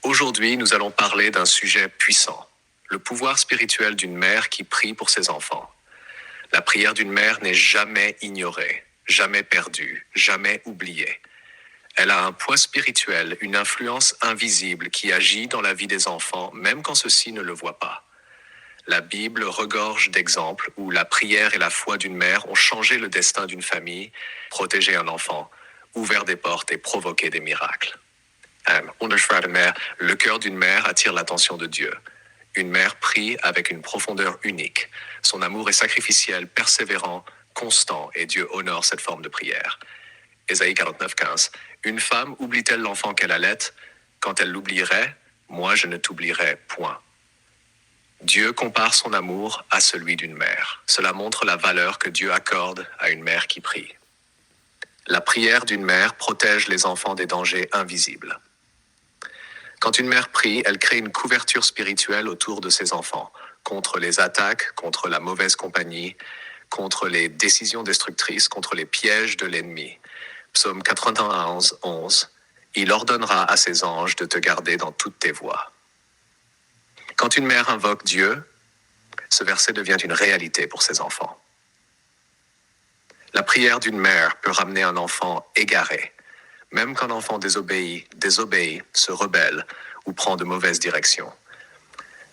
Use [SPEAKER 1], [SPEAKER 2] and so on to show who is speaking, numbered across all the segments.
[SPEAKER 1] Aujourd'hui, nous allons parler d'un sujet puissant, le pouvoir spirituel d'une mère qui prie pour ses enfants. La prière d'une mère n'est jamais ignorée, jamais perdue, jamais oubliée. Elle a un poids spirituel, une influence invisible qui agit dans la vie des enfants, même quand ceux-ci ne le voient pas. La Bible regorge d'exemples où la prière et la foi d'une mère ont changé le destin d'une famille, protégé un enfant, ouvert des portes et provoqué des miracles. Le cœur d'une mère attire l'attention de Dieu. Une mère prie avec une profondeur unique. Son amour est sacrificiel, persévérant, constant, et Dieu honore cette forme de prière. Ésaïe 49:15. Une femme oublie-t-elle l'enfant qu'elle allait? Quand elle l'oublierait, moi je ne t'oublierai point. Dieu compare son amour à celui d'une mère. Cela montre la valeur que Dieu accorde à une mère qui prie. La prière d'une mère protège les enfants des dangers invisibles. Quand une mère prie, elle crée une couverture spirituelle autour de ses enfants, contre les attaques, contre la mauvaise compagnie, contre les décisions destructrices, contre les pièges de l'ennemi. Psaume 91:11. Il ordonnera à ses anges de te garder dans toutes tes voies. Quand une mère invoque Dieu, ce verset devient une réalité pour ses enfants. La prière d'une mère peut ramener un enfant égaré, même quand l'enfant désobéit, se rebelle ou prend de mauvaises directions.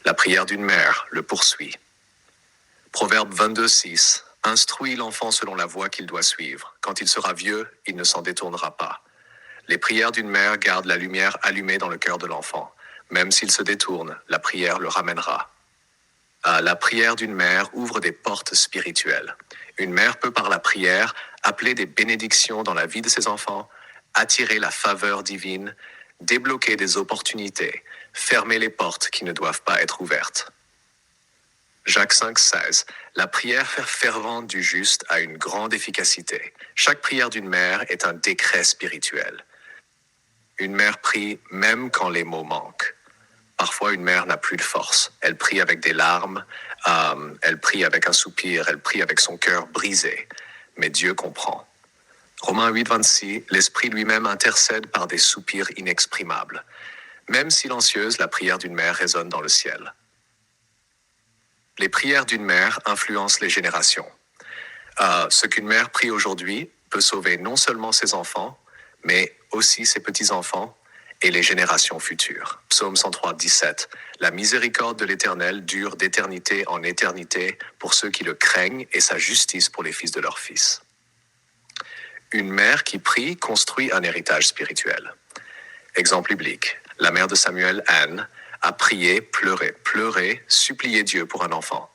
[SPEAKER 1] La prière d'une mère le poursuit. Proverbe 22:6. Instruis l'enfant selon la voie qu'il doit suivre. Quand il sera vieux, il ne s'en détournera pas. Les prières d'une mère gardent la lumière allumée dans le cœur de l'enfant. Même s'il se détourne, la prière le ramènera. La prière d'une mère ouvre des portes spirituelles. Une mère peut par la prière appeler des bénédictions dans la vie de ses enfants, attirer la faveur divine, débloquer des opportunités, fermer les portes qui ne doivent pas être ouvertes. Jacques 5:16. La prière fervente du juste a une grande efficacité. Chaque prière d'une mère est un décret spirituel. Une mère prie même quand les mots manquent. Parfois, une mère n'a plus de force. Elle prie avec des larmes, elle prie avec un soupir, elle prie avec son cœur brisé. Mais Dieu comprend. Romains 8:26, l'Esprit lui-même intercède par des soupirs inexprimables. Même silencieuse, la prière d'une mère résonne dans le ciel. Les prières d'une mère influencent les générations. Ce qu'une mère prie aujourd'hui peut sauver non seulement ses enfants, mais aussi ses petits-enfants et les générations futures. Psaume 103:17. La miséricorde de l'Éternel dure d'éternité en éternité pour ceux qui le craignent et sa justice pour les fils de leurs fils. Une mère qui prie construit un héritage spirituel. Exemple biblique. La mère de Samuel, Anne, a prié, pleuré, supplié Dieu pour un enfant.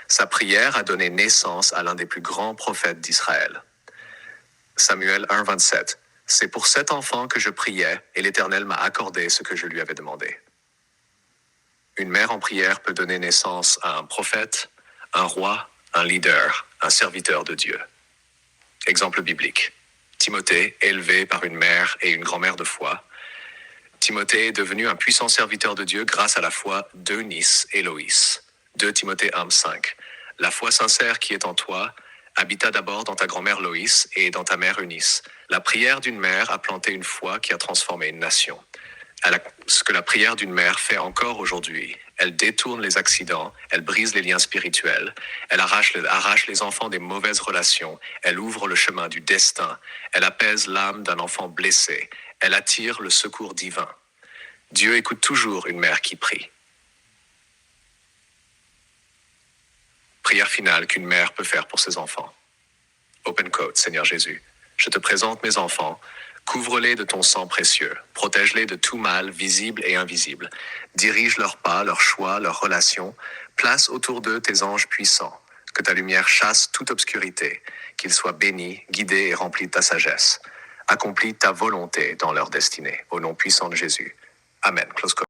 [SPEAKER 1] Sa prière a donné naissance à l'un des plus grands prophètes d'Israël. Samuel 1:27. C'est pour cet enfant que je priais, et l'Éternel m'a accordé ce que je lui avais demandé. Une mère en prière peut donner naissance à un prophète, un roi, un leader, un serviteur de Dieu. Exemple biblique. Timothée, élevé par une mère et une grand-mère de foi. Timothée est devenu un puissant serviteur de Dieu grâce à la foi d'Eunice et Loïs. 2 Timothée 1:5. La foi sincère qui est en toi habita d'abord dans ta grand-mère Loïs et dans ta mère Eunice. La prière d'une mère a planté une foi qui a transformé une nation. Ce que la prière d'une mère fait encore aujourd'hui, elle détourne les accidents, elle brise les liens spirituels, elle arrache les enfants des mauvaises relations, elle ouvre le chemin du destin, elle apaise l'âme d'un enfant blessé, elle attire le secours divin. Dieu écoute toujours une mère qui prie. Prière finale qu'une mère peut faire pour ses enfants. Open quote, Seigneur Jésus, je te présente mes enfants, couvre-les de ton sang précieux, protège-les de tout mal, visible et invisible. Dirige leurs pas, leurs choix, leurs relations, place autour d'eux tes anges puissants, que ta lumière chasse toute obscurité, qu'ils soient bénis, guidés et remplis de ta sagesse. Accomplis ta volonté dans leur destinée, au nom puissant de Jésus. Amen. Close quote.